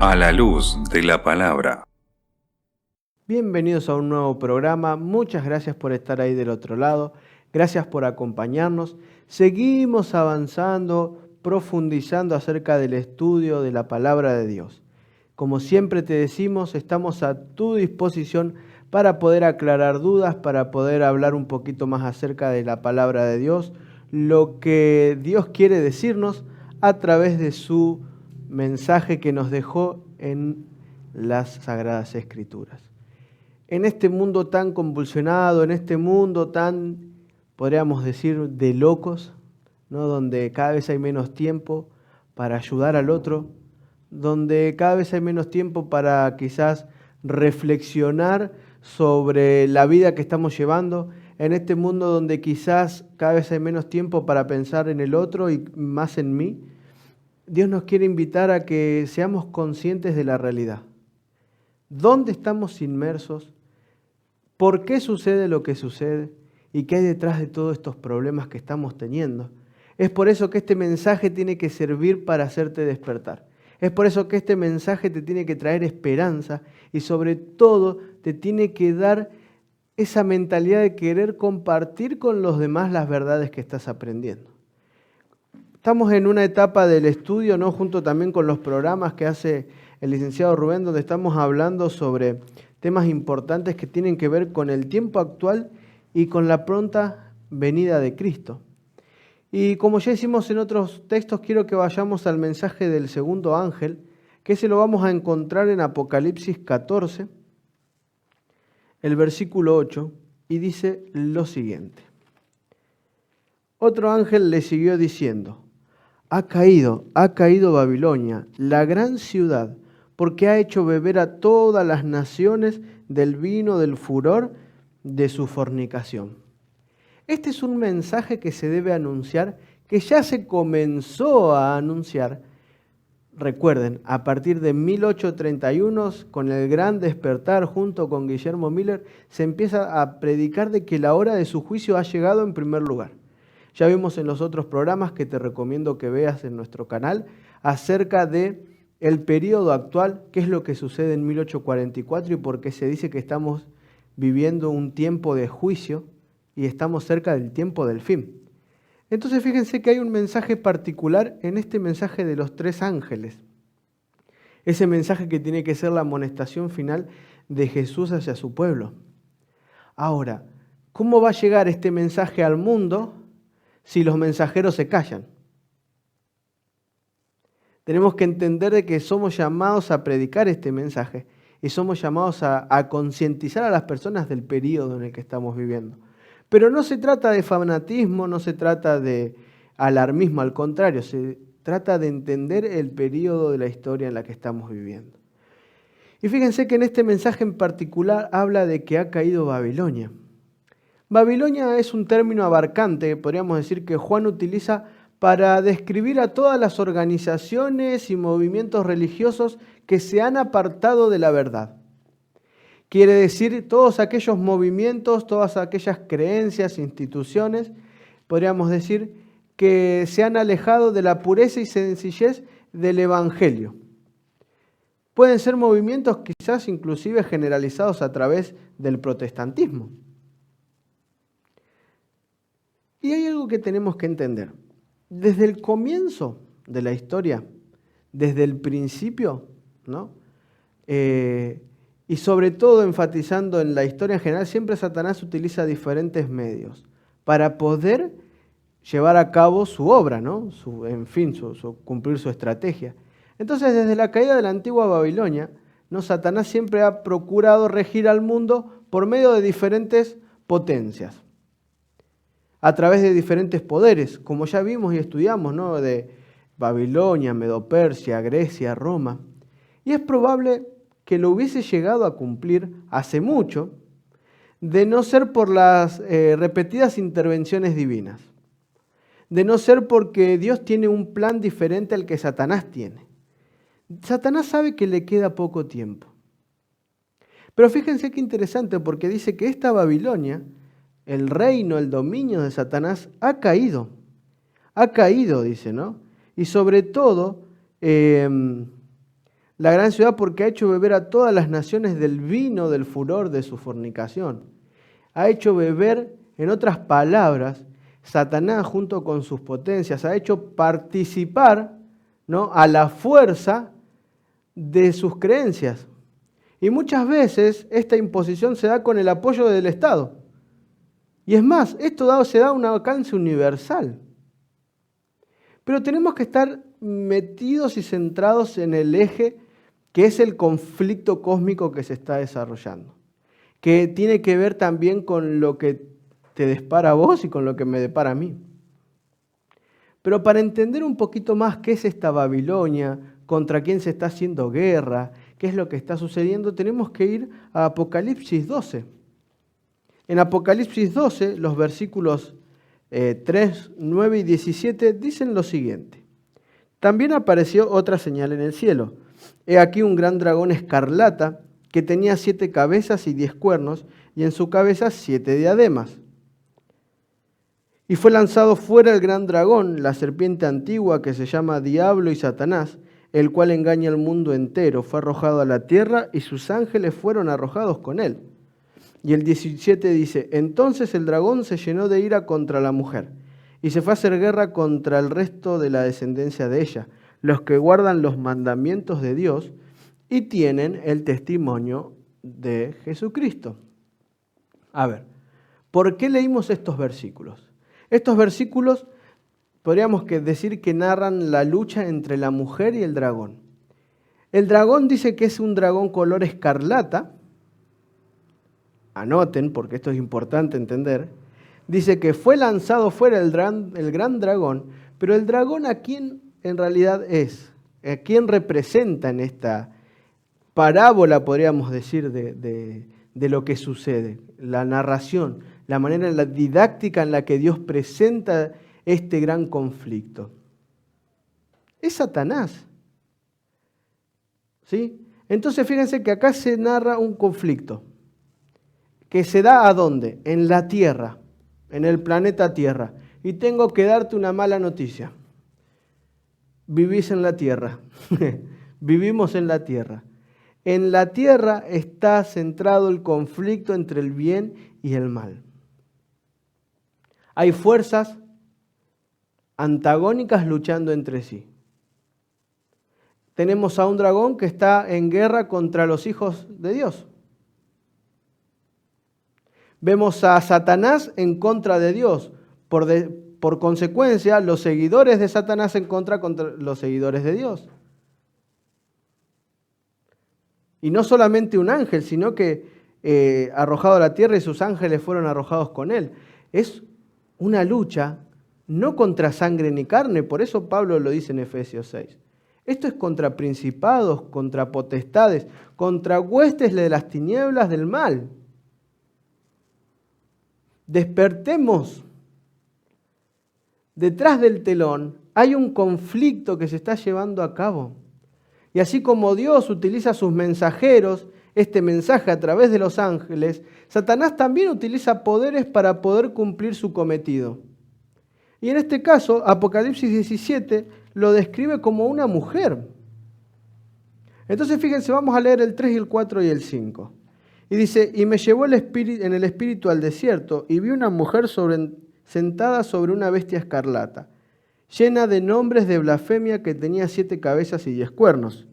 A la luz de la palabra. Bienvenidos a un nuevo programa. Muchas gracias por estar ahí del otro lado. Gracias por acompañarnos. Seguimos avanzando, profundizando acerca del estudio de la palabra de Dios. Como siempre te decimos, estamos a tu disposición para poder aclarar dudas, para poder hablar un poquito más acerca de la palabra de Dios, lo que Dios quiere decirnos a través de su mensaje que nos dejó en las Sagradas Escrituras. En este mundo tan convulsionado, en este mundo tan, podríamos decir, de locos, ¿no? Donde cada vez hay menos tiempo para ayudar al otro, donde cada vez hay menos tiempo para quizás reflexionar sobre la vida que estamos llevando, en este mundo donde quizás cada vez hay menos tiempo para pensar en el otro y más en mí, Dios nos quiere invitar a que seamos conscientes de la realidad. ¿Dónde estamos inmersos? ¿Por qué sucede lo que sucede? ¿Y qué hay detrás de todos estos problemas que estamos teniendo? Es por eso que este mensaje tiene que servir para hacerte despertar. Es por eso que este mensaje te tiene que traer esperanza y sobre todo te tiene que dar esa mentalidad de querer compartir con los demás las verdades que estás aprendiendo. Estamos en una etapa del estudio, ¿no? Junto también con los programas que hace el licenciado Rubén, donde estamos hablando sobre temas importantes que tienen que ver con el tiempo actual y con la pronta venida de Cristo. Y como ya hicimos en otros textos, quiero que vayamos al mensaje del segundo ángel, que se lo vamos a encontrar en Apocalipsis 14, el versículo 8, y dice lo siguiente. Otro ángel le siguió diciendo: ha caído Babilonia, la gran ciudad, porque ha hecho beber a todas las naciones del vino del furor de su fornicación. Este es un mensaje que se debe anunciar, que ya se comenzó a anunciar. Recuerden, a partir de 1831, con el gran despertar junto con Guillermo Miller, se empieza a predicar de que la hora de su juicio ha llegado en primer lugar. Ya vimos en los otros programas que te recomiendo que veas en nuestro canal acerca de el periodo actual, qué es lo que sucede en 1844 y por qué se dice que estamos viviendo un tiempo de juicio y estamos cerca del tiempo del fin. Entonces fíjense que hay un mensaje particular en este mensaje de los tres ángeles. Ese mensaje que tiene que ser la amonestación final de Jesús hacia su pueblo. Ahora, ¿cómo va a llegar este mensaje al mundo si los mensajeros se callan? Tenemos que entender de que somos llamados a predicar este mensaje y somos llamados a concientizar a las personas del periodo en el que estamos viviendo. Pero no se trata de fanatismo, no se trata de alarmismo, al contrario, se trata de entender el periodo de la historia en la que estamos viviendo. Y fíjense que en este mensaje en particular habla de que ha caído Babilonia. Babilonia es un término abarcante, podríamos decir que Juan utiliza para describir a todas las organizaciones y movimientos religiosos que se han apartado de la verdad. Quiere decir todos aquellos movimientos, todas aquellas creencias, instituciones, podríamos decir que se han alejado de la pureza y sencillez del Evangelio. Pueden ser movimientos quizás inclusive generalizados a través del protestantismo. Y hay algo que tenemos que entender. Desde el comienzo de la historia, desde el principio, ¿no? Y sobre todo enfatizando en la historia en general, siempre Satanás utiliza diferentes medios para poder llevar a cabo su obra, ¿no? Cumplir su estrategia. Entonces, desde la caída de la antigua Babilonia, ¿no? Satanás siempre ha procurado regir al mundo por medio de diferentes potencias, a través de diferentes poderes, como ya vimos y estudiamos, ¿no? De Babilonia, Medo-Persia, Grecia, Roma. Y es probable que lo hubiese llegado a cumplir hace mucho, de no ser por las repetidas intervenciones divinas, de no ser porque Dios tiene un plan diferente al que Satanás tiene. Satanás sabe que le queda poco tiempo. Pero fíjense qué interesante, porque dice que esta Babilonia, el reino, el dominio de Satanás, ha caído, dice, ¿no? Y sobre todo, la gran ciudad porque ha hecho beber a todas las naciones del vino del furor de su fornicación. Ha hecho beber, en otras palabras, Satanás junto con sus potencias, ha hecho participar, ¿no?, a la fuerza de sus creencias. Y muchas veces esta imposición se da con el apoyo del Estado. Y es más, esto se da a un alcance universal. Pero tenemos que estar metidos y centrados en el eje que es el conflicto cósmico que se está desarrollando, que tiene que ver también con lo que te depara a vos y con lo que me depara a mí. Pero para entender un poquito más qué es esta Babilonia, contra quién se está haciendo guerra, qué es lo que está sucediendo, tenemos que ir a Apocalipsis 12. En Apocalipsis 12, los versículos 3, 9 y 17 dicen lo siguiente. También apareció otra señal en el cielo. He aquí un gran dragón escarlata que tenía 7 cabezas y 10 cuernos, y en su cabeza 7 diademas. Y fue lanzado fuera el gran dragón, la serpiente antigua que se llama Diablo y Satanás, el cual engaña al mundo entero. Fue arrojado a la tierra y sus ángeles fueron arrojados con él. Y el 17 dice, entonces el dragón se llenó de ira contra la mujer y se fue a hacer guerra contra el resto de la descendencia de ella, los que guardan los mandamientos de Dios y tienen el testimonio de Jesucristo. A ver, ¿por qué leímos estos versículos? Estos versículos podríamos decir que narran la lucha entre la mujer y el dragón. El dragón dice que es un dragón color escarlata. Anoten, porque esto es importante entender. Dice que fue lanzado fuera el gran dragón, pero el dragón, ¿a quién en realidad es? ¿A quién representa en esta parábola, podríamos decir, de lo que sucede? La narración, la manera, la didáctica en la que Dios presenta este gran conflicto. Es Satanás. ¿Sí? Entonces fíjense que acá se narra un conflicto que se da ¿a dónde? En la Tierra, en el planeta Tierra. Y tengo que darte una mala noticia. Vivís en la Tierra. Vivimos en la Tierra. En la Tierra está centrado el conflicto entre el bien y el mal. Hay fuerzas antagónicas luchando entre sí. Tenemos a un dragón que está en guerra contra los hijos de Dios. Vemos a Satanás en contra de Dios. Por consecuencia, los seguidores de Satanás contra los seguidores de Dios. Y no solamente un ángel, sino que arrojado a la tierra y sus ángeles fueron arrojados con él. Es una lucha no contra sangre ni carne, por eso Pablo lo dice en Efesios 6. Esto es contra principados, contra potestades, contra huestes de las tinieblas del mal. Despertemos. Detrás del telón hay un conflicto que se está llevando a cabo. Y así como Dios utiliza sus mensajeros, este mensaje a través de los ángeles, Satanás también utiliza poderes para poder cumplir su cometido. Y en este caso, Apocalipsis 17 lo describe como una mujer. Entonces fíjense, vamos a leer el 3 y el 4 y el 5. Y dice, y me llevó en el espíritu al desierto, y vi una mujer sentada sobre una bestia escarlata, llena de nombres de blasfemia, que tenía 7 cabezas y 10 cuernos.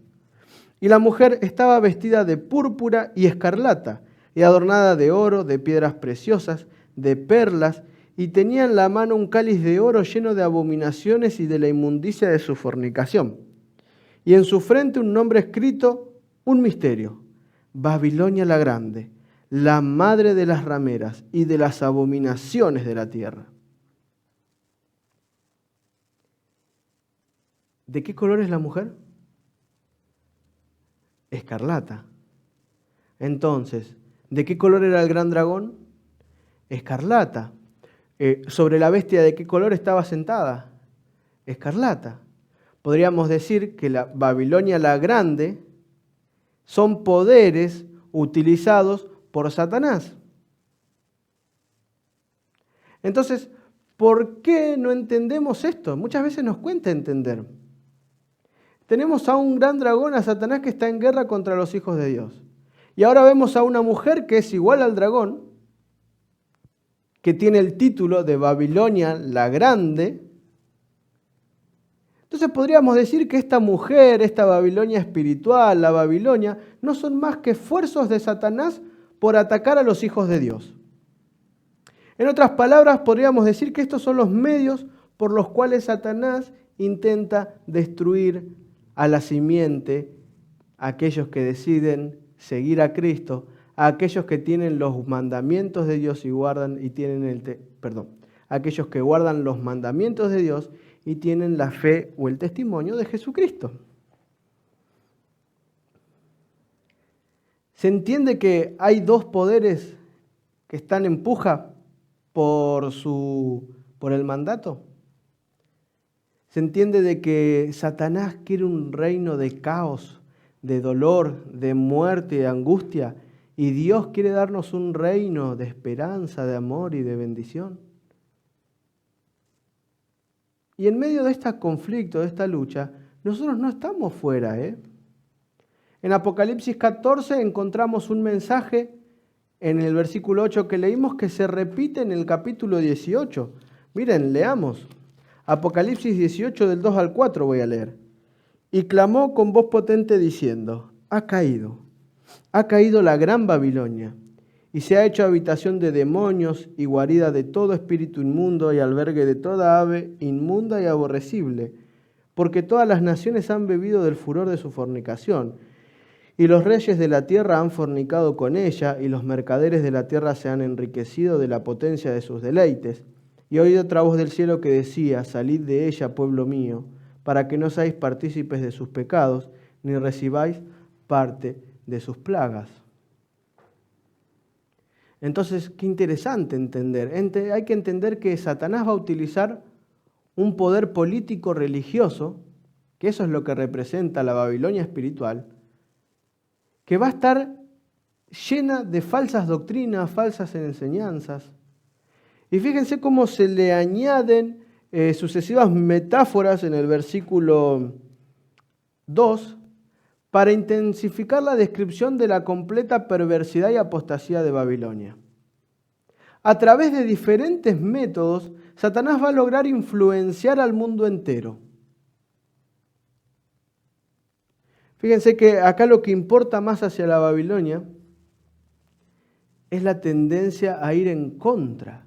Y la mujer estaba vestida de púrpura y escarlata, y adornada de oro, de piedras preciosas, de perlas, y tenía en la mano un cáliz de oro lleno de abominaciones y de la inmundicia de su fornicación. Y en su frente un nombre escrito, un misterio: Babilonia la Grande, la madre de las rameras y de las abominaciones de la tierra. ¿De qué color es la mujer? Escarlata. Entonces, ¿de qué color era el gran dragón? Escarlata. ¿Sobre la bestia de qué color estaba sentada? Escarlata. Podríamos decir que la Babilonia la Grande son poderes utilizados por Satanás. Entonces, ¿por qué no entendemos esto? Muchas veces nos cuesta entender. tenemos a un gran dragón, a Satanás, que está en guerra contra los hijos de Dios. Y ahora vemos a una mujer que es igual al dragón, que tiene el título de Babilonia la Grande. Entonces podríamos decir que esta mujer, esta Babilonia espiritual, la Babilonia, no son más que esfuerzos de Satanás por atacar a los hijos de Dios. En otras palabras, podríamos decir que estos son los medios por los cuales Satanás intenta destruir a la simiente, a aquellos que deciden seguir a Cristo, a aquellos que tienen los mandamientos de Dios y guardan y tienen aquellos que guardan los mandamientos de Dios y tienen la fe o el testimonio de Jesucristo. Se entiende que hay dos poderes que están en puja por el mandato. Se entiende de que Satanás quiere un reino de caos, de dolor, de muerte y de angustia, y Dios quiere darnos un reino de esperanza, de amor y de bendición. Y en medio de este conflicto, de esta lucha, nosotros no estamos fuera. En Apocalipsis 14 encontramos un mensaje en el versículo 8 que leímos que se repite en el capítulo 18. Miren, leamos. Apocalipsis 18 del 2 al 4 voy a leer. Y clamó con voz potente diciendo, ha caído la gran Babilonia, y se ha hecho habitación de demonios y guarida de todo espíritu inmundo y albergue de toda ave inmunda y aborrecible, porque todas las naciones han bebido del furor de su fornicación, y los reyes de la tierra han fornicado con ella, y los mercaderes de la tierra se han enriquecido de la potencia de sus deleites. Y oí otra voz del cielo que decía, salid de ella, pueblo mío, para que no seáis partícipes de sus pecados, ni recibáis parte de sus plagas. Entonces, qué interesante entender. Hay que entender que Satanás va a utilizar un poder político religioso, que eso es lo que representa la Babilonia espiritual, que va a estar llena de falsas doctrinas, falsas enseñanzas. Y fíjense cómo se le añaden sucesivas metáforas en el versículo 2 para intensificar la descripción de la completa perversidad y apostasía de Babilonia. A través de diferentes métodos, Satanás va a lograr influenciar al mundo entero. Fíjense que acá lo que importa más hacia la Babilonia es la tendencia a ir en contra.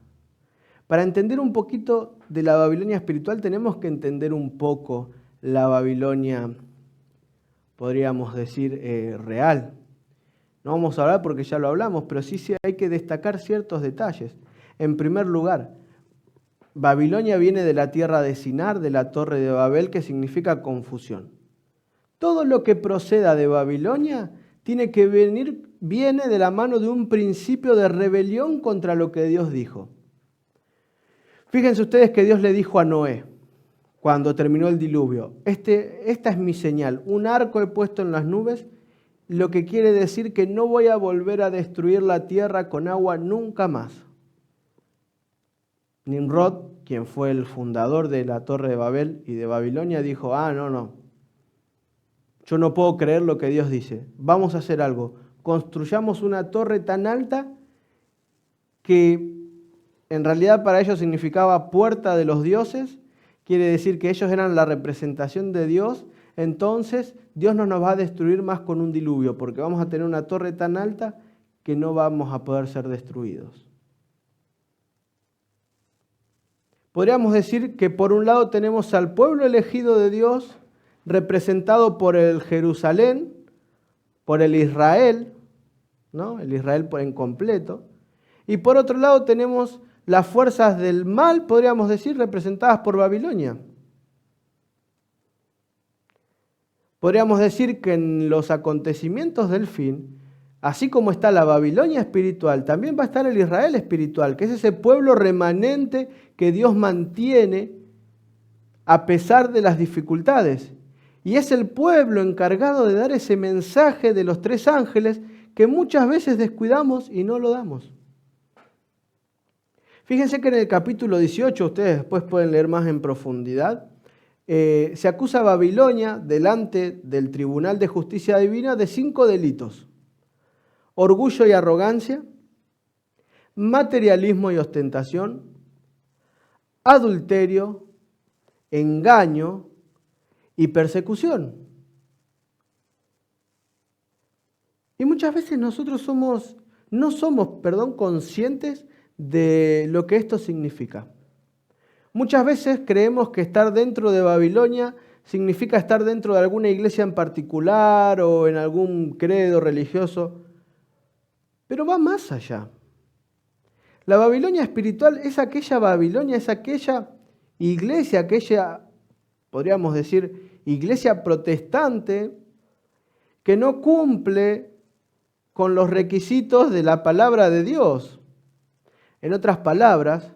Para entender un poquito de la Babilonia espiritual tenemos que entender un poco la Babilonia, podríamos decir, real. No vamos a hablar porque ya lo hablamos, pero sí hay que destacar ciertos detalles. En primer lugar, Babilonia viene de la tierra de Sinar, de la torre de Babel, que significa confusión. Todo lo que proceda de Babilonia viene de la mano de un principio de rebelión contra lo que Dios dijo. Fíjense ustedes que Dios le dijo a Noé, cuando terminó el diluvio, esta es mi señal, un arco he puesto en las nubes, lo que quiere decir que no voy a volver a destruir la tierra con agua nunca más. Nimrod, quien fue el fundador de la Torre de Babel y de Babilonia, dijo, no, yo no puedo creer lo que Dios dice, vamos a hacer algo, construyamos una torre tan alta que en realidad para ellos significaba puerta de los dioses, quiere decir que ellos eran la representación de Dios, entonces Dios no nos va a destruir más con un diluvio, porque vamos a tener una torre tan alta que no vamos a poder ser destruidos. Podríamos decir que por un lado tenemos al pueblo elegido de Dios, representado por el Jerusalén, por el Israel, ¿no? El Israel en completo, y por otro lado tenemos las fuerzas del mal, podríamos decir, representadas por Babilonia. Podríamos decir que en los acontecimientos del fin, así como está la Babilonia espiritual, también va a estar el Israel espiritual, que es ese pueblo remanente que Dios mantiene a pesar de las dificultades. Y es el pueblo encargado de dar ese mensaje de los tres ángeles que muchas veces descuidamos y no lo damos. Fíjense que en el capítulo 18, ustedes después pueden leer más en profundidad, se acusa a Babilonia delante del Tribunal de Justicia Divina de 5 delitos: orgullo y arrogancia, materialismo y ostentación, adulterio, engaño y persecución. Y muchas veces nosotros no somos conscientes de lo que esto significa. Muchas veces creemos que estar dentro de Babilonia significa estar dentro de alguna iglesia en particular o en algún credo religioso, pero va más allá. La Babilonia espiritual es aquella Babilonia, es aquella iglesia, aquella, podríamos decir, iglesia protestante que no cumple con los requisitos de la palabra de Dios. En otras palabras,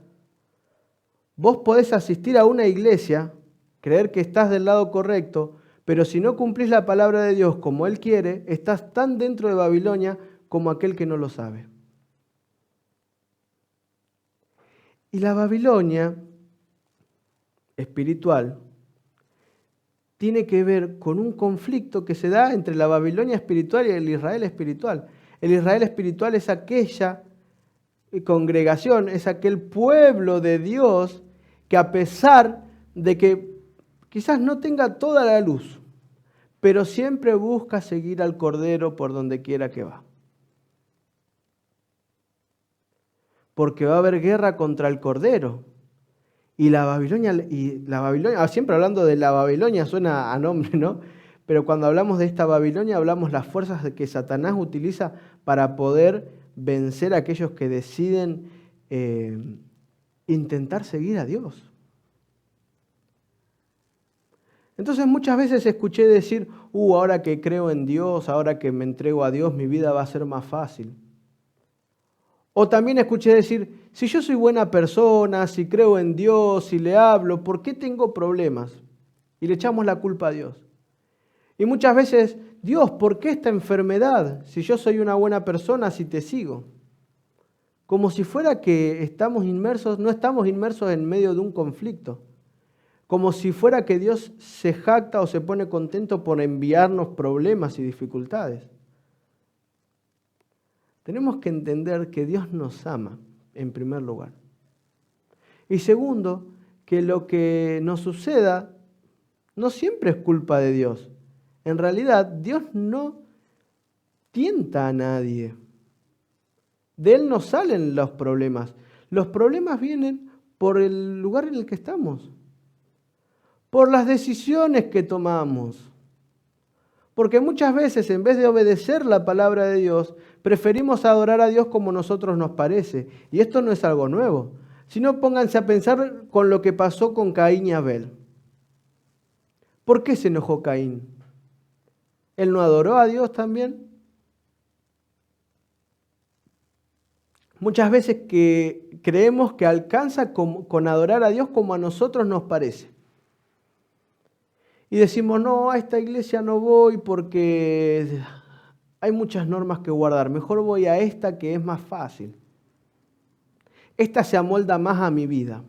vos podés asistir a una iglesia, creer que estás del lado correcto, pero si no cumplís la palabra de Dios como Él quiere, estás tan dentro de Babilonia como aquel que no lo sabe. Y la Babilonia espiritual tiene que ver con un conflicto que se da entre la Babilonia espiritual y el Israel espiritual. El Israel espiritual es aquella congregación, es aquel pueblo de Dios que, a pesar de que quizás no tenga toda la luz, pero siempre busca seguir al Cordero por donde quiera que va. Porque va a haber guerra contra el Cordero. Y la Babilonia, siempre hablando de la Babilonia suena a nombre, ¿no? Pero cuando hablamos de esta Babilonia hablamos las fuerzas que Satanás utiliza para poder vencer a aquellos que deciden intentar seguir a Dios. Entonces muchas veces escuché decir, ahora que creo en Dios, ahora que me entrego a Dios, mi vida va a ser más fácil. O también escuché decir, si yo soy buena persona, si creo en Dios, si le hablo, ¿por qué tengo problemas? Y le echamos la culpa a Dios. Y muchas veces, Dios, ¿por qué esta enfermedad? Si yo soy una buena persona, si te sigo. Como si fuera que no estamos inmersos en medio de un conflicto. Como si fuera que Dios se jacta o se pone contento por enviarnos problemas y dificultades. Tenemos que entender que Dios nos ama, en primer lugar. Y segundo, que lo que nos suceda no siempre es culpa de Dios. En realidad, Dios no tienta a nadie. De Él no salen los problemas. Los problemas vienen por el lugar en el que estamos, por las decisiones que tomamos. Porque muchas veces, en vez de obedecer la palabra de Dios, preferimos adorar a Dios como a nosotros nos parece. Y esto no es algo nuevo. Si no, pónganse a pensar con lo que pasó con Caín y Abel. ¿Por qué se enojó Caín? ¿Él no adoró a Dios también? Muchas veces que creemos que alcanza con adorar a Dios como a nosotros nos parece. Y decimos, no, a esta iglesia no voy porque hay muchas normas que guardar. Mejor voy a esta que es más fácil. Esta se amolda más a mi vida.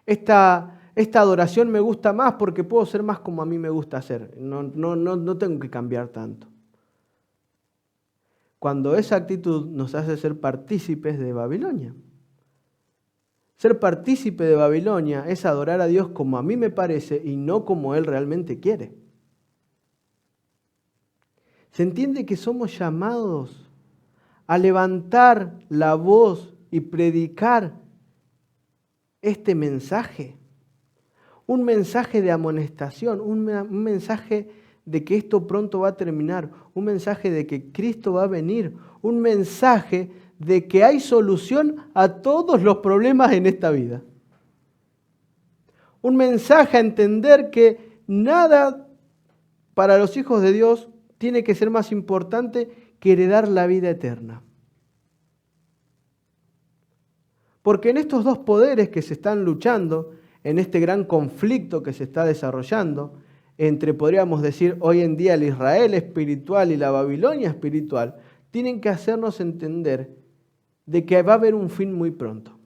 Esta adoración me gusta más porque puedo ser más como a mí me gusta ser. No tengo que cambiar tanto. Cuando esa actitud nos hace ser partícipes de Babilonia. Ser partícipe de Babilonia es adorar a Dios como a mí me parece y no como Él realmente quiere. Se entiende que somos llamados a levantar la voz y predicar este mensaje. Un mensaje de amonestación, un mensaje de que esto pronto va a terminar, un mensaje de que Cristo va a venir, un mensaje de que hay solución a todos los problemas en esta vida. Un mensaje a entender que nada para los hijos de Dios tiene que ser más importante que heredar la vida eterna. Porque en estos dos poderes que se están luchando, en este gran conflicto que se está desarrollando, entre, podríamos decir, hoy en día el Israel espiritual y la Babilonia espiritual, tienen que hacernos entender de que va a haber un fin muy pronto.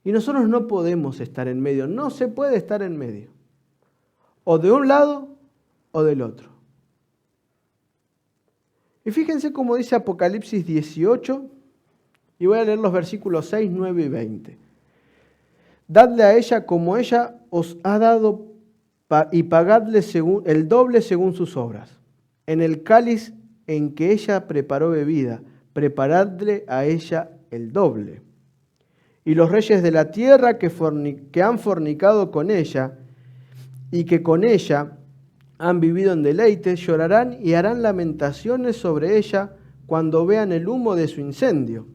Y nosotros no podemos estar en medio, no se puede estar en medio. O de un lado o del otro. Y fíjense cómo dice Apocalipsis 18, y voy a leer los versículos 6, 9 y 20. Dadle a ella como ella os ha dado y pagadle el doble según sus obras. En el cáliz en que ella preparó bebida, preparadle a ella el doble. Y los reyes de la tierra que han fornicado con ella y que con ella han vivido en deleite, llorarán y harán lamentaciones sobre ella cuando vean el humo de su incendio.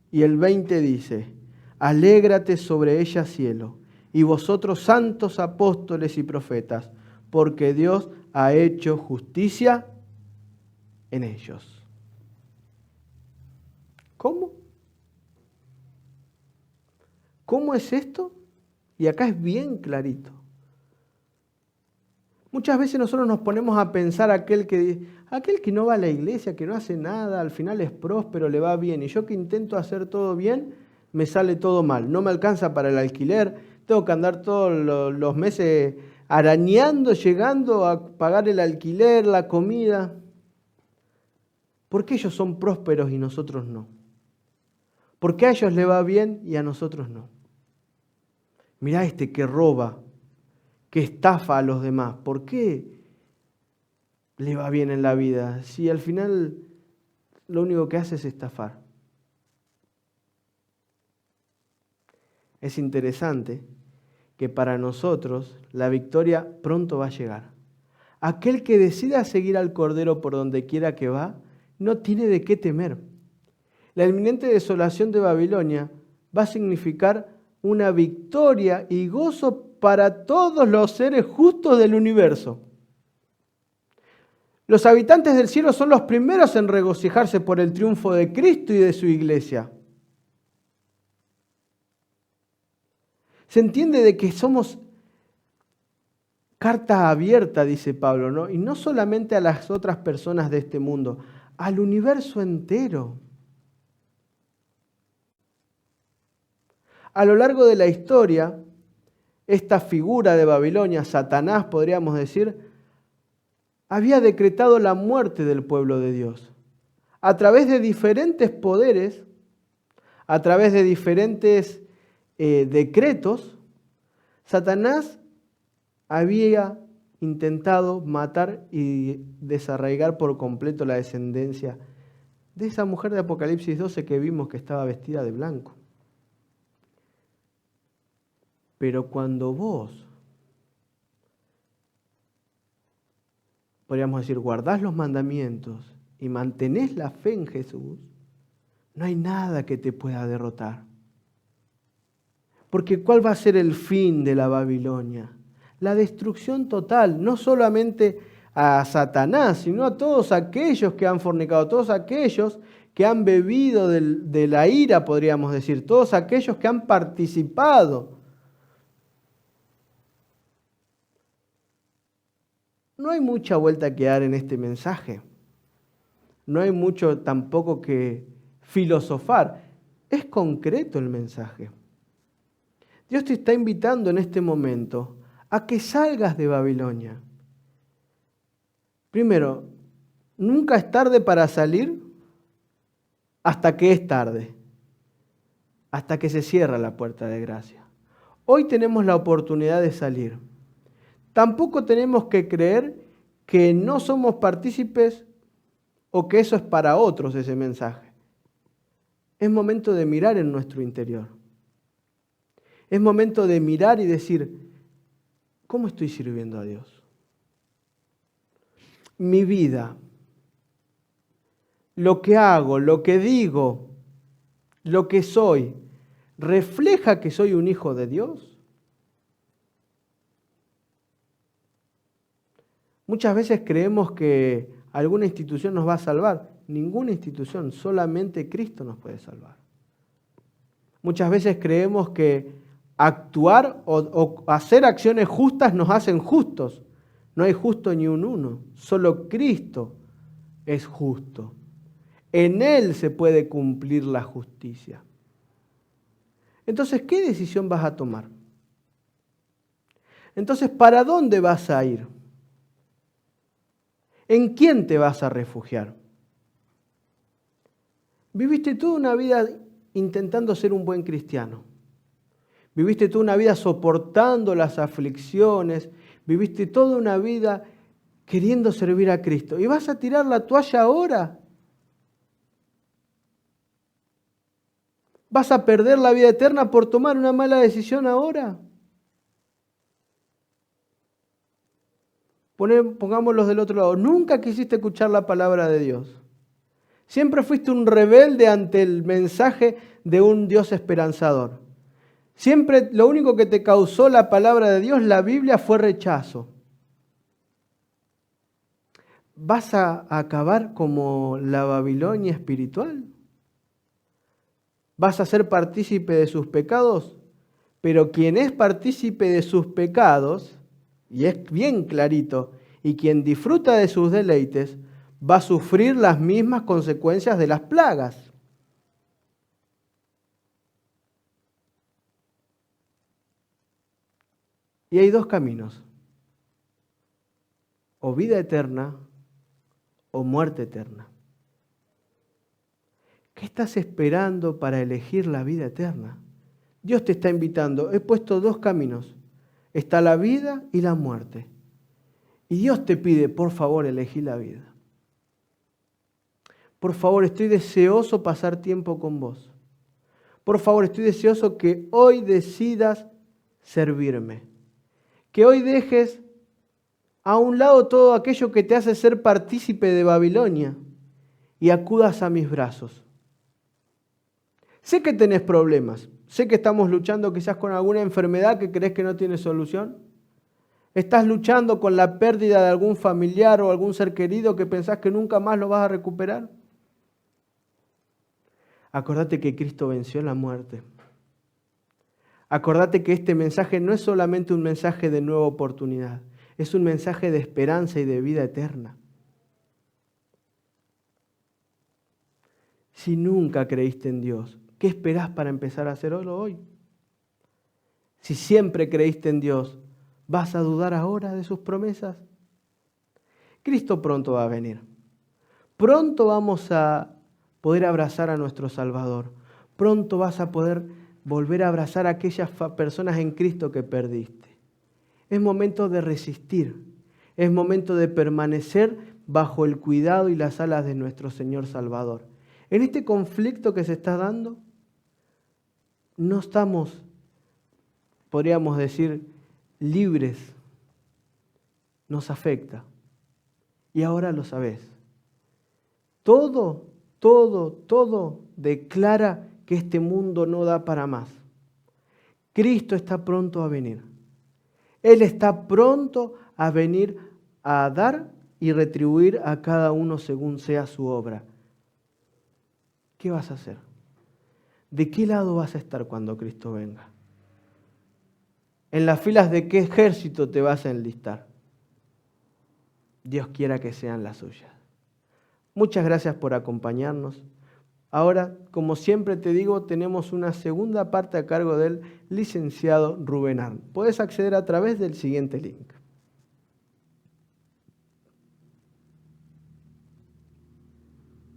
Y el 20 dice, alégrate sobre ella, cielo, y vosotros santos apóstoles y profetas, porque Dios ha hecho justicia en ellos. ¿Cómo? ¿Cómo es esto? Y acá es bien clarito. Muchas veces nosotros nos ponemos a pensar aquel que no va a la iglesia, que no hace nada, al final es próspero, le va bien. Y yo que intento hacer todo bien, me sale todo mal. No me alcanza para el alquiler, tengo que andar todos los meses arañando, llegando a pagar el alquiler, la comida. ¿Por qué ellos son prósperos y nosotros no? ¿Por qué a ellos le va bien y a nosotros no? Mirá este que roba, que estafa a los demás. ¿Por qué le va bien en la vida si al final lo único que hace es estafar? Es interesante que para nosotros la victoria pronto va a llegar. Aquel que decida seguir al Cordero por donde quiera que va, no tiene de qué temer. La inminente desolación de Babilonia va a significar una victoria y gozo para todos los seres justos del universo. Los habitantes del cielo son los primeros en regocijarse por el triunfo de Cristo y de su iglesia. Se entiende de que somos carta abierta, dice Pablo, ¿no? Y no solamente a las otras personas de este mundo, al universo entero. A lo largo de la historia, esta figura de Babilonia, Satanás, podríamos decir, había decretado la muerte del pueblo de Dios. A través de diferentes poderes, a través de diferentes decretos, Satanás había intentado matar y desarraigar por completo la descendencia de esa mujer de Apocalipsis 12 que vimos que estaba vestida de blanco. Pero cuando vos, podríamos decir, guardás los mandamientos y mantenés la fe en Jesús, no hay nada que te pueda derrotar. Porque ¿cuál va a ser el fin de la Babilonia? La destrucción total, no solamente a Satanás, sino a todos aquellos que han fornicado, todos aquellos que han bebido de la ira, podríamos decir, todos aquellos que han participado. No hay mucha vuelta que dar en este mensaje. No hay mucho tampoco que filosofar. Es concreto el mensaje. Dios te está invitando en este momento a que salgas de Babilonia. Primero, nunca es tarde para salir hasta que es tarde, hasta que se cierra la puerta de gracia. Hoy tenemos la oportunidad de salir. Tampoco tenemos que creer que no somos partícipes o que eso es para otros ese mensaje. Es momento de mirar en nuestro interior. Es momento de mirar y decir, ¿cómo estoy sirviendo a Dios? Mi vida, lo que hago, lo que digo, lo que soy, ¿refleja que soy un hijo de Dios? Muchas veces creemos que alguna institución nos va a salvar. Ninguna institución, solamente Cristo nos puede salvar. Muchas veces creemos que actuar o hacer acciones justas nos hacen justos. No hay justo ni un uno, solo Cristo es justo. En Él se puede cumplir la justicia. Entonces, ¿qué decisión vas a tomar? Entonces, ¿para dónde vas a ir? ¿En quién te vas a refugiar? Viviste toda una vida intentando ser un buen cristiano. Viviste toda una vida soportando las aflicciones. Viviste toda una vida queriendo servir a Cristo. ¿Y vas a tirar la toalla ahora? ¿Vas a perder la vida eterna por tomar una mala decisión ahora? Pongámoslos del otro lado. Nunca quisiste escuchar la palabra de Dios. Siempre fuiste un rebelde ante el mensaje de un Dios esperanzador. Siempre lo único que te causó la palabra de Dios, la Biblia, fue rechazo. ¿Vas a acabar como la Babilonia espiritual? ¿Vas a ser partícipe de sus pecados? Pero quien es partícipe de sus pecados, y es bien clarito, y quien disfruta de sus deleites, va a sufrir las mismas consecuencias de las plagas. Y hay dos caminos, o vida eterna o muerte eterna. ¿Qué estás esperando para elegir la vida eterna? Dios te está invitando. He puesto dos caminos. Está la vida y la muerte. Y Dios te pide, por favor, elegí la vida. Por favor, estoy deseoso pasar tiempo con vos. Por favor, estoy deseoso que hoy decidas servirme. Que hoy dejes a un lado todo aquello que te hace ser partícipe de Babilonia y acudas a mis brazos. Sé que tenés problemas. Sé que estamos luchando quizás con alguna enfermedad que crees que no tiene solución. Estás luchando con la pérdida de algún familiar o algún ser querido que pensás que nunca más lo vas a recuperar. Acordate que Cristo venció la muerte. Acordate que este mensaje no es solamente un mensaje de nueva oportunidad, es un mensaje de esperanza y de vida eterna. Si nunca creíste en Dios, ¿qué esperás para empezar a hacerlo hoy? Si siempre creíste en Dios, ¿vas a dudar ahora de sus promesas? Cristo pronto va a venir. Pronto vamos a poder abrazar a nuestro Salvador. Pronto vas a poder volver a abrazar a aquellas personas en Cristo que perdiste. Es momento de resistir. Es momento de permanecer bajo el cuidado y las alas de nuestro Señor Salvador. En este conflicto que se está dando, no estamos, podríamos decir, libres. Nos afecta. Y ahora lo sabés. Todo declara que este mundo no da para más. Cristo está pronto a venir. Él está pronto a venir a dar y retribuir a cada uno según sea su obra. ¿Qué vas a hacer? ¿De qué lado vas a estar cuando Cristo venga? ¿En las filas de qué ejército te vas a enlistar? Dios quiera que sean las suyas. Muchas gracias por acompañarnos. Ahora, como siempre te digo, tenemos una segunda parte a cargo del licenciado Rubén Arn. Puedes acceder a través del siguiente link.